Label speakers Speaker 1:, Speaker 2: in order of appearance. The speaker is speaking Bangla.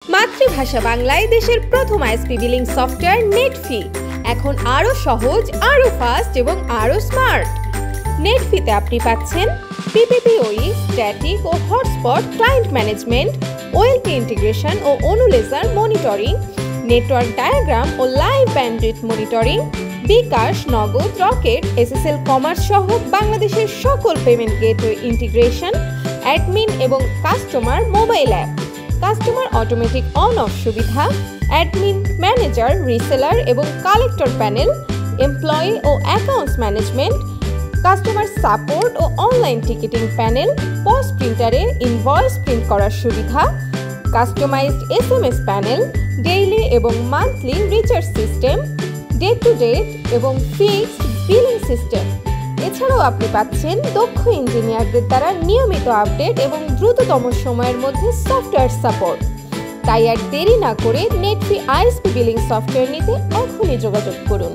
Speaker 1: মাতৃভাষা বাংলায় দেশের প্রথম আইএসপি বিলিং সফটওয়্যার নেটফি এখন আরো সহজ, আরো ফাস্ট এবং আরো স্মার্ট। নেটফিতে আপনি পাচ্ছেন পিপিপিওই, স্ট্যাটিক ও hotspot client management, OLT integration ও অনুলেজার মনিটরিং, নেটওয়ার্ক ডায়াগ্রাম ও live bandwidth monitoring, bKash, Nagad, Rocket, SSL Commerz সহ বাংলাদেশের সকল পেমেন্ট গেটওয়ে ইন্টিগ্রেশন, অ্যাডমিন এবং customer mobile app, customer automatic on off সুবিধা, অ্যাডমিন, ম্যানেজার, রিসেলার এবং কালেক্টর প্যানেল, এমপ্লয়ি ও অ্যাকাউন্টস ম্যানেজমেন্ট, কাস্টমার সাপোর্ট ও অনলাইন টিকিটিং প্যানেল, পস প্রিন্টারে ইনভয়েস প্রিন্ট করার সুবিধা, কাস্টমাইজড এসএমএস প্যানেল, ডেইলি এবং monthly recharge system, day to date এবং ফিক্সড বিলিং সিস্টেম। এছাড়াও আপনি পাচ্ছেন দক্ষ ইঞ্জিনিয়ারদের দ্বারা নিয়মিত আপডেট এবং দ্রুততম সময়ের মধ্যে সফটওয়্যার সাপোর্ট। তাই আর দেরি না করে নেটফি আইএসপি বিলিং সফটওয়্যার নিতে এখনই যোগাযোগ করুন।